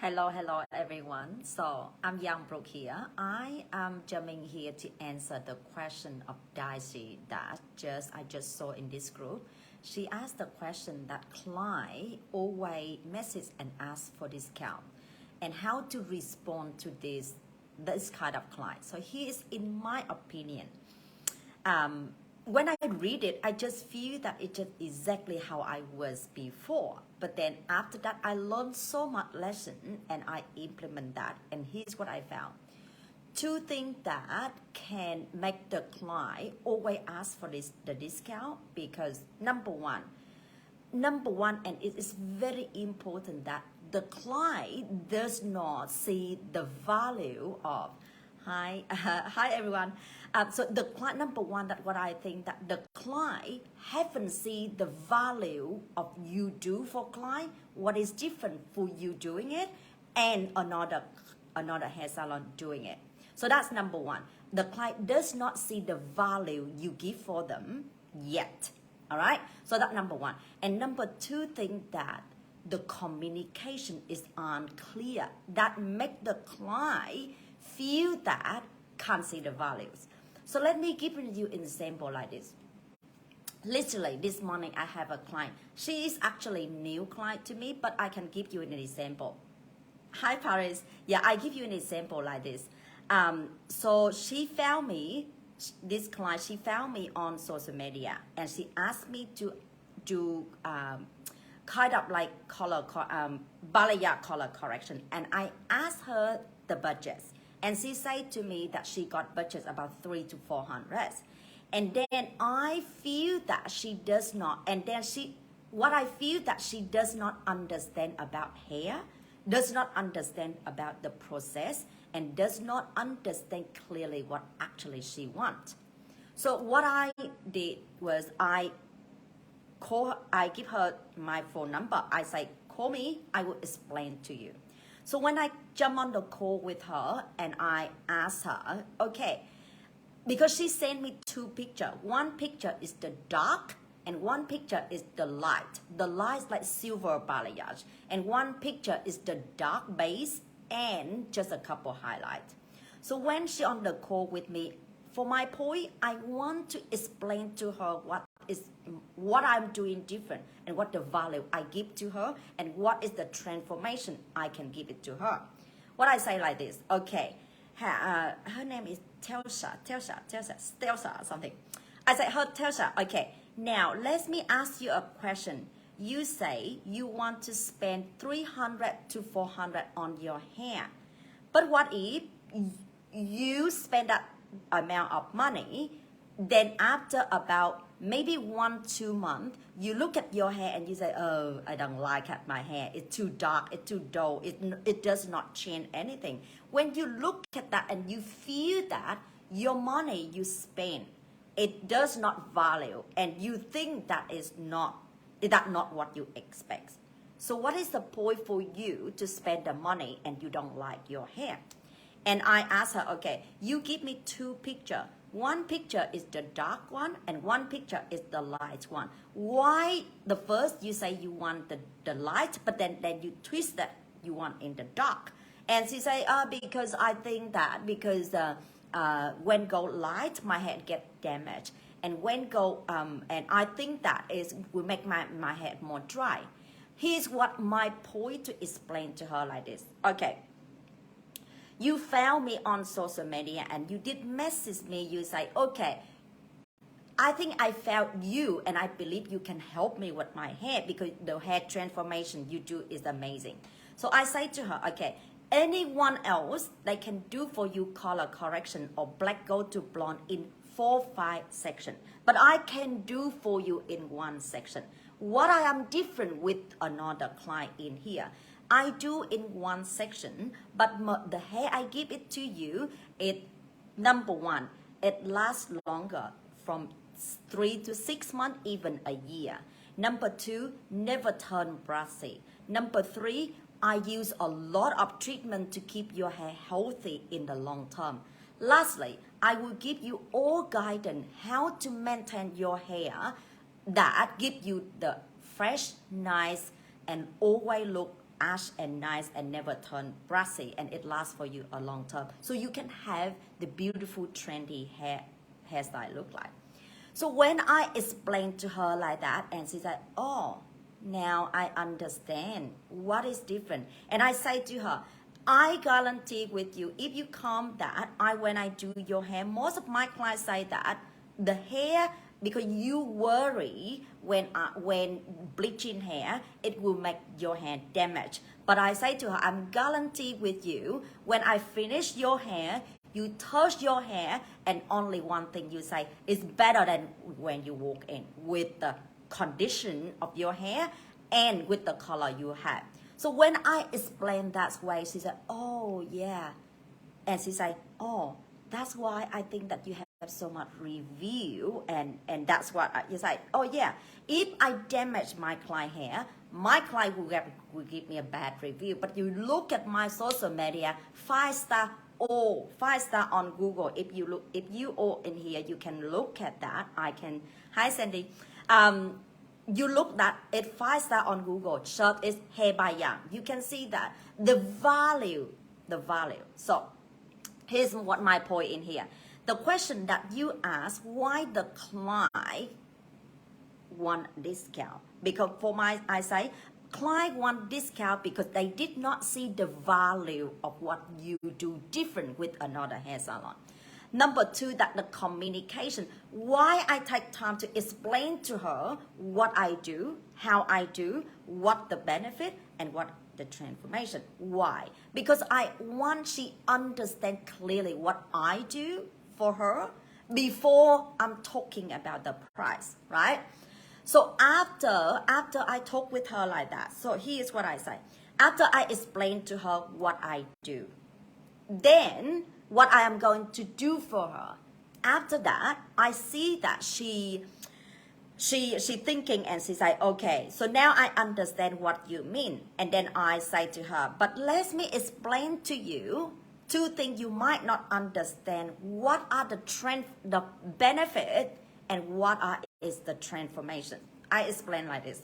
Hello everyone. So I'm Giang here. I am jumping here to answer the question of Daisy that I just saw in this group. She asked the question that client always message and ask for discount, and how to respond to this kind of client. So here is in my opinion. When I read it, I just feel that it's just exactly how I was before. But then after that, I learned so much lesson and I implement that. And here's what I found. Two things that can make the client always ask for the discount, because number one, and it is very important that the client does not see the value of hi everyone. So the client, number one, that what I think that the client haven't seen the value of you do for client, what is different for you doing it and another hair salon doing it. So that's number one. The client does not see the value you give for them yet. All right. So that's number one. And number two, think that the communication is unclear. That make the client feel that can't see the values. So let me give you an example like this. Literally this morning I have a client. She is actually new client to me, but I can give you an example. Hi Paris. Yeah, I give you an example like this. So she found me, this client, she found me on social media and she asked me to do kind of like balayage color correction, and I asked her the budgets. And she said to me that she got budgets about 300 to 400. And then I feel that she does not, and then what I feel that she does not understand about hair, does not understand about the process, and does not understand clearly what actually she wants. So what I did was I give her my phone number. I say, call me, I will explain to you. So when I jump on the call with her and I ask her, okay, because she sent me two pictures. One picture is the dark and one picture is the light. The light is like silver balayage. And one picture is the dark base and just a couple highlights. So when she on the call with me, for my point, I want to explain to her what I'm doing different and what the value I give to her and what is the transformation I can give it to her. What I say like this, okay, her name is Telsha something. I say, her Telsha, okay, now let me ask you a question. You say you want to spend 300 to 400 on your hair, but what if you spend that amount of money, then after about maybe 1-2 months, you look at your hair and you say, oh, I don't like my hair. It's too dark, it's too dull, it does not change anything. When you look at that and you feel that your money you spend, it does not value, and you think that is not what you expect. So what is the point for you to spend the money and you don't like your hair? And I asked her, okay, you give me two pictures. One picture is the dark one and one picture is the light one. Why the first you say you want the light, but then you twist that you want in the dark? And she say, because I think that because when go light, my hair get damaged. And when go, and I think that will make my hair more dry. Here's what my point to explain to her like this. Okay. You found me on social media and you did message me. You say, okay, I think I found you and I believe you can help me with my hair because the hair transformation you do is amazing. So I say to her, okay, anyone else, they can do for you color correction or black gold to blonde in 4-5 sections. But I can do for you in one section. What I am different with another client in here, I do in one section, but the hair I give it to you, number one, it lasts longer from 3 to 6 months, even a year. Number two, never turn brassy. Number three, I use a lot of treatment to keep your hair healthy in the long term. Lastly, I will give you all guidance how to maintain your hair that give you the fresh, nice, and always look ash and nice and never turn brassy, and it lasts for you a long term. So you can have the beautiful trendy hairstyle look like. So when I explained to her like that, and she said, oh, now I understand what is different. And I say to her, I guarantee with you, if you comb that, when I do your hair, most of my clients say that the hair, because you worry when bleaching hair, it will make your hair damage. But I say to her, I'm guarantee with you, when I finish your hair, you touch your hair, and only one thing you say is better than when you walk in, with the condition of your hair and with the color you have. So when I explained that way, she said, oh yeah. And she said, oh, that's why I think that you have so much review, and that's what you say, oh yeah, if I damage my client hair, my client will give me a bad review. But you look at my social media, 5-star, 5-star on Google. If you all in here, you can look at that. Hi Sandy. You look that it 5-star on Google, search is hair by Giang. You can see that the value. So here's what my point in here. The question that you ask, why the client want discount? Because I say, client want discount because they did not see the value of what you do different with another hair salon. Number two, that the communication. Why I take time to explain to her what I do, how I do, what the benefit, and what the transformation. Why? Because I want she understand clearly what I do for her before I'm talking about the price, right? So after I talk with her like that, so here's what I say. After I explain to her what I do, then what I am going to do for her. After that, I see that she thinking, and she say, okay, so now I understand what you mean. And then I say to her, but let me explain to you two things you might not understand. What are the benefit, and what is the transformation? I explain like this.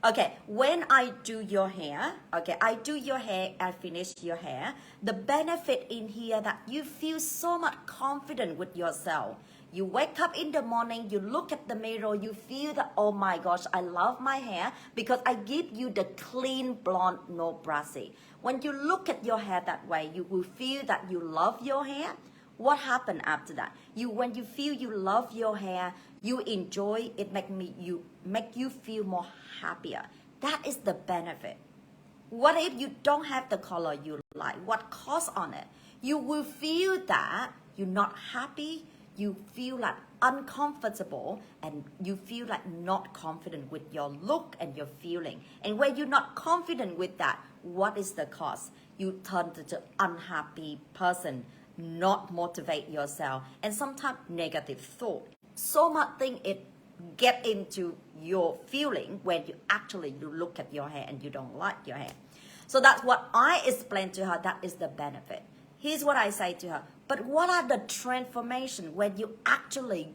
Okay, when I do your hair, I finish your hair. The benefit in here that you feel so much confident with yourself. You wake up in the morning, you look at the mirror, you feel that, oh my gosh, I love my hair because I give you the clean blonde, no brassy. When you look at your hair that way, you will feel that you love your hair. What happened after that? When you feel you love your hair, you enjoy it, make you feel more happier. That is the benefit. What if you don't have the color you like? What cost on it? You will feel that you're not happy. You feel like uncomfortable, and you feel like not confident with your look and your feeling. And when you're not confident with that, what is the cost? You turn to an unhappy person, not motivate yourself, and sometimes negative thought. So much thing it get into your feeling when you look at your hair and you don't like your hair. So that's what I explained to her. That is the benefit. Here's what I say to her. But what are the transformation when you actually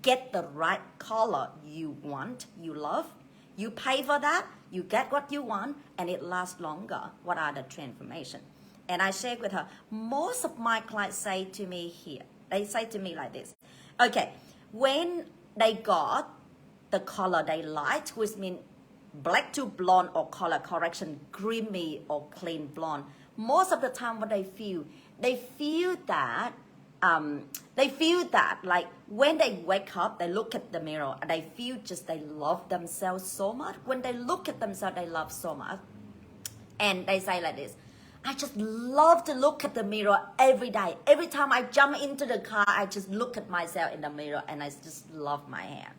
get the right color you want, you love? You pay for that, you get what you want, and it lasts longer. What are the transformation? And I share with her. Most of my clients say to me here, they say to me like this. Okay, when they got the color they liked, which means black to blonde or color correction, creamy or clean blonde, most of the time what they feel that like when they wake up, they look at the mirror, and they feel just they love themselves so much. When they look at themselves, they love so much. And they say like this, I just love to look at the mirror every day. Every time I jump into the car, I just look at myself in the mirror, and I just love my hair.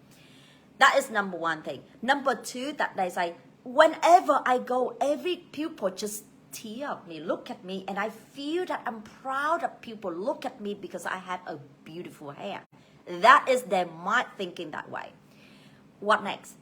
That is number one thing. Number two, that they say, whenever I go, every pupil just tear at me, look at me, and I feel that I'm proud of people look at me because I have a beautiful hair. That is their mind thinking that way. What next?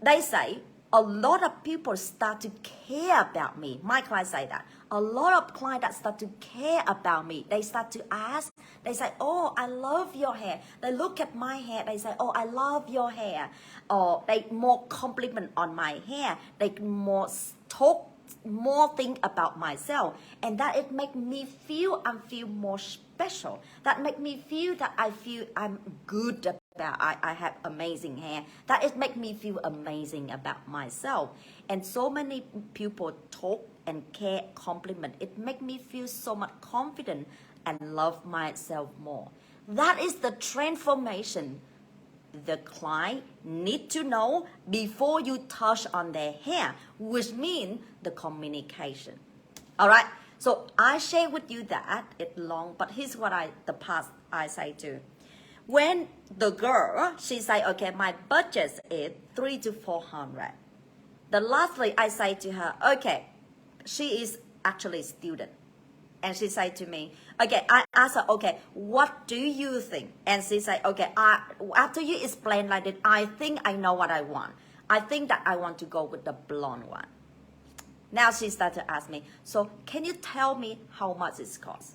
They say, a lot of people start to care about me. My clients say that. A lot of clients that start to care about me. They start to ask. They say, oh, I love your hair. They look at my hair. They say, oh, I love your hair. Or they more compliment on my hair. They more talk more think about myself, and that it make me feel feel more special. That make me feel that I feel I'm good about. I have amazing hair. That it make me feel amazing about myself. And so many people talk and care, compliment. It make me feel so much confident and love myself more. That is the transformation the client need to know before you touch on their hair, which means the communication. All right. So I share with you that it's long, but here's what the past I say too. When the girl, she say, okay, my budget is 300 to 400. The lastly, I say to her, okay, she is actually a student. And she said to me, okay, I asked her, okay, what do you think? And she said, okay, after you explain like that, I think I know what I want. I think that I want to go with the blonde one. Now she started to ask me, so can you tell me how much it costs?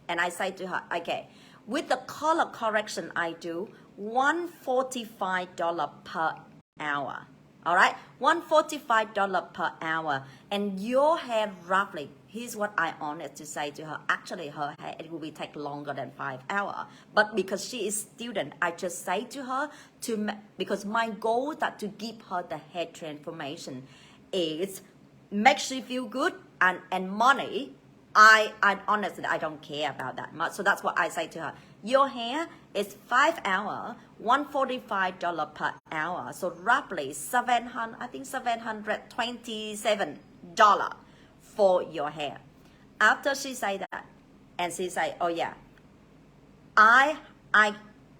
And I say to her, okay, with the color correction I do, $145 per hour. All right, $145 per hour. And your hair roughly, here's what I honest to say to her. Actually, her hair, it will be take longer than 5 hours. But because she is student, I just say to her, because my goal is that to give her the hair transformation is make she feel good and money. I honestly, I don't care about that much. So that's what I say to her. Your hair is 5 hours, $145 per hour. So roughly $727 for your hair. After she say that, and she say, oh yeah,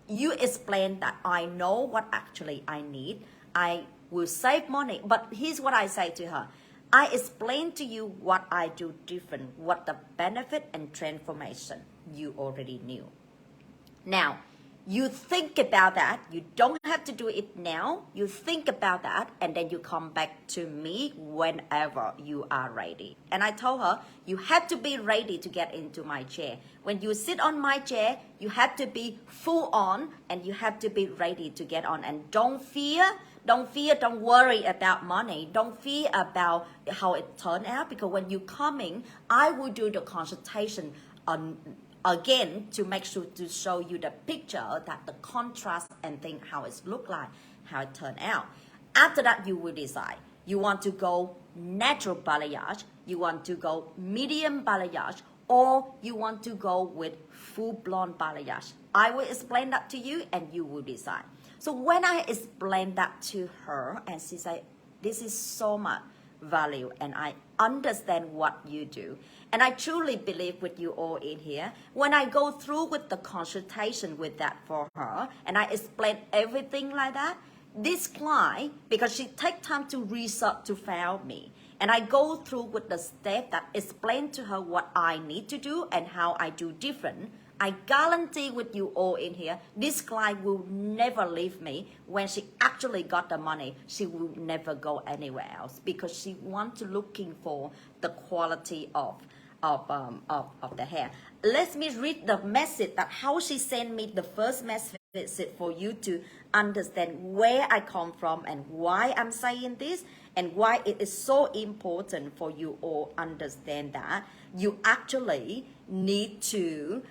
you explain that I know what actually I need. I will save money. But here's what I say to her. I explain to you what I do different, what the benefit and transformation you already knew. Now, you think about that. You don't have to do it now. You think about that, and then you come back to me whenever you are ready. And I told her, you have to be ready to get into my chair. When you sit on my chair, you have to be full on, and you have to be ready to get on. And don't fear, don't worry about money. Don't fear about how it turned out, because when you coming, I will do the consultation again to make sure to show you the picture, that the contrast and think how it look like, how it turned out. After that, you will decide. You want to go natural balayage, you want to go medium balayage, or you want to go with full blonde balayage. I will explain that to you and you will decide. So when I explained that to her, and she said, this is so much value and I understand what you do. And I truly believe with you all in here, when I go through with the consultation with that for her, and I explain everything like that, this client, because she take time to research to find me, and I go through with the step that explain to her what I need to do and how I do different, I guarantee with you all in here, this client will never leave me. When she actually got the money, she will never go anywhere else, because she wants to looking for the quality of the hair. Let me read the message that how she sent me the first message for you to understand where I come from and why I'm saying this and why it is so important for you all understand that you actually need to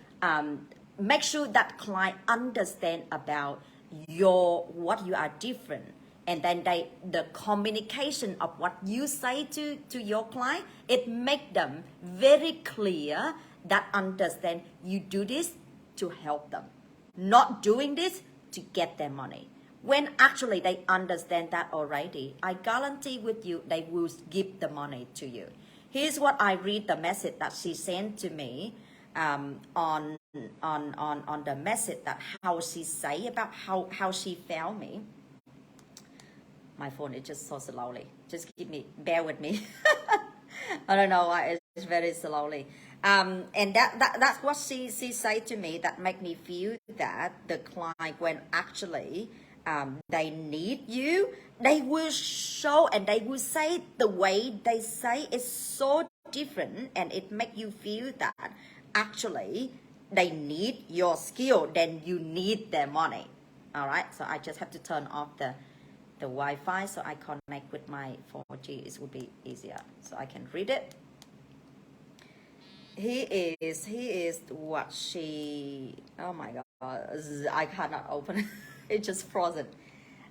make sure that client understand about what you are different, and then the communication of what you say to your client, it make them very clear that understand you do this to help them, not doing this to get their money. When actually they understand that already, I guarantee with you they will give the money to you. Here's what I read the message that she sent to me on the message that how she say about how she found me. My phone is just so slowly. Just bear with me. I don't know why it's very slowly. And that's what she said to me that make me feel that the client, when actually they need you, they will show and they will say the way they say is so different, and it make you feel that actually they need your skill, then you need their money. All right, so I just have to turn off the the Wi-Fi, so I connect with my 4G. It would be easier, so I can read it. He is what she, oh my God, I cannot open it. It's just frozen.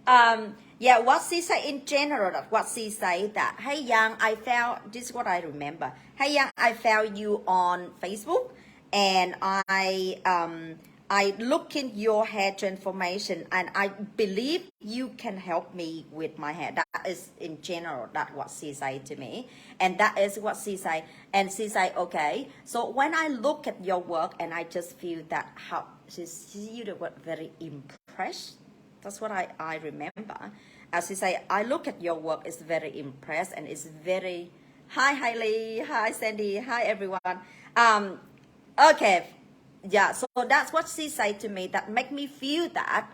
Yeah, what she say in general, what she say that, hey Giang, I found, this is what I remember. Hey Giang, I found you on Facebook, and I look in your hair transformation, and I believe you can help me with my hair. That is in general, that's what she say to me, and that is what she say. And she say, okay. So when I look at your work, and I just feel that how she used the word very impressed. That's what I remember. As you say, I look at your work, it's very impressed, and it's very, hi Hailey, hi Sandy, hi everyone. Okay, yeah, so that's what she said to me that make me feel that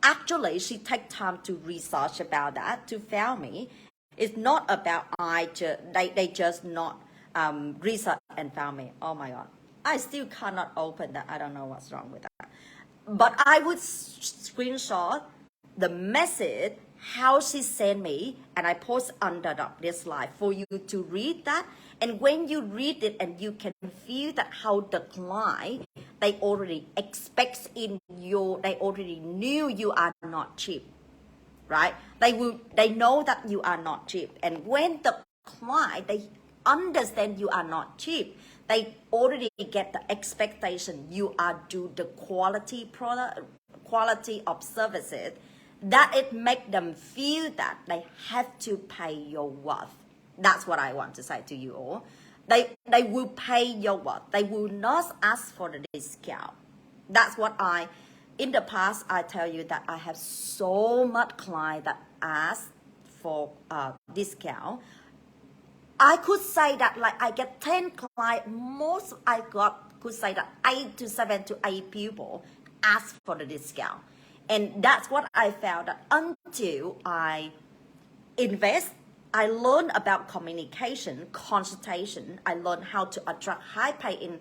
actually she take time to research about that, to found me. It's not about they just not research and found me. Oh my God, I still cannot open that. I don't know what's wrong with that. But I would screenshot the message, how she sent me, and I post under this live for you to read that. And when you read it, and you can feel that how the client, they already expect in you, they already knew you are not cheap, right? They know that you are not cheap. And when the client, they understand you are not cheap, they already get the expectation you are do the quality product, quality of services, that it make them feel that they have to pay your worth. That's what I want to say to you all. They will pay your worth. They will not ask for the discount. That's what in the past, I tell you that I have so much client that ask for discount. I could say that like I get 10 clients, most I could say that 7 to 8 people ask for the discount. And that's what I found, that until I invest, I learn about communication, consultation, I learn how to attract high pay.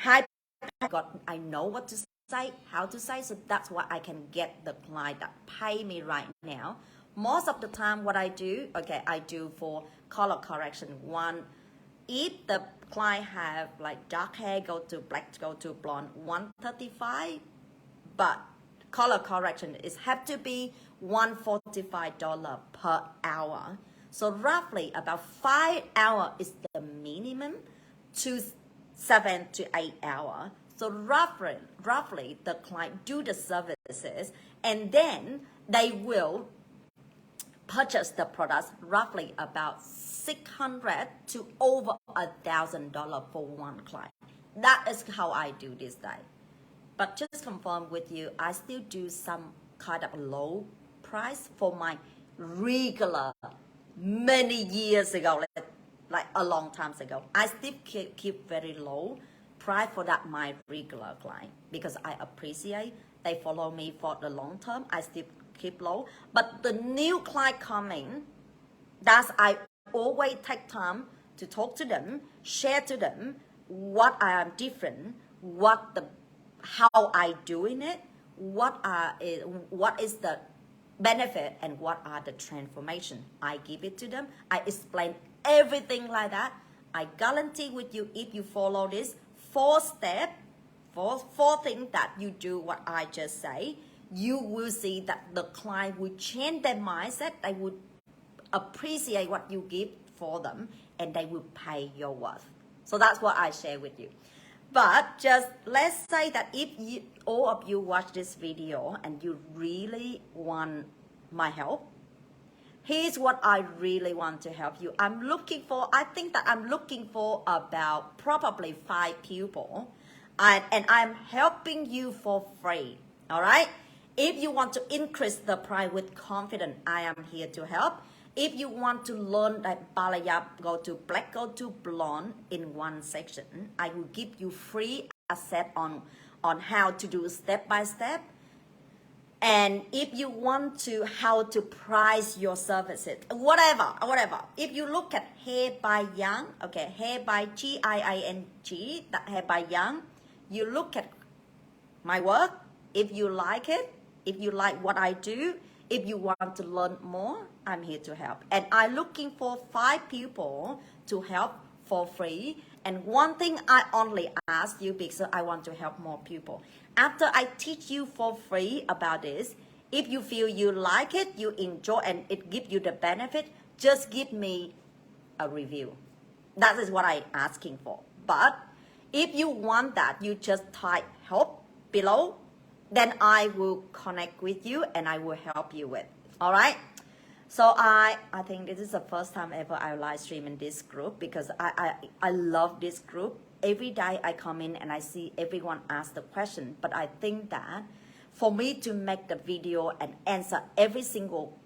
I know what to say, how to say, so that's why I can get the client that pay me right now. Most of the time what I do, okay, I do for color correction. One, if the client have like dark hair, go to black, go to blonde, $135, but color correction is have to be $145 per hour. So roughly about 5 hours is the minimum to 7 to 8 hours. So roughly the client do the services, and then they will purchase the products roughly about $600 to over $1,000 for one client. That is how I do this day. But just confirm with you, I still do some kind of low price for my regular, many years ago, like a long time ago. I still keep very low price for that my regular client, because I appreciate they follow me for the long term. I still keep low. But the new client coming, that's I always take time to talk to them, share to them what I am different, how I doing it, what is the benefit, and what are the transformation. I give it to them. I explain everything like that. I guarantee with you, if you follow this 4 steps, four things that you do what I just say, you will see that the client will change their mindset. They would appreciate what you give for them, and they will pay your worth. So that's what I share with you. But just let's say that if all of you watch this video and you really want my help, here's what I really want to help you. I think that I'm looking for about probably 5 people, and I'm helping you for free, all right? If you want to increase the price with confidence, I am here to help. If you want to learn that balayage, go to black, go to blonde in one section, I will give you free access on how to do step by step. And if you want to how to price your services, whatever. If you look at Hair by Giang, okay, Hair by Giang, that Hair by Giang, you look at my work. If you like it, if you like what I do, If you want to learn more, I'm here to help. And I'm looking for 5 people to help for free. And one thing I only ask you because I want to help more people. After I teach you for free about this, if you feel you like it, you enjoy, and it gives you the benefit, just give me a review. That is what I'm asking for. But if you want that, you just type help below. Then I will connect with you and I will help you with. All right. So I think this is the first time ever I live stream in this group because I love this group. Every day I come in and I see everyone ask the question. But I think that for me to make the video and answer every single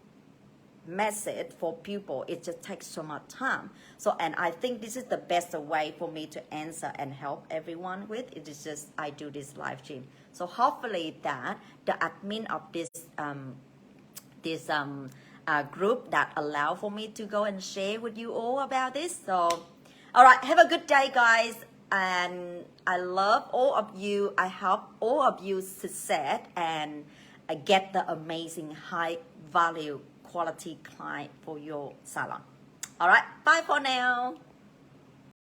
message for people, it just takes so much time. So, and I think this is the best way for me to answer and help everyone with. It is just I do this live stream. So hopefully that the admin of this group that allow for me to go and share with you all about this. So, all right, have a good day, guys. And I love all of you. I hope all of you succeed and get the amazing high value quality client for your salon. All right, bye for now.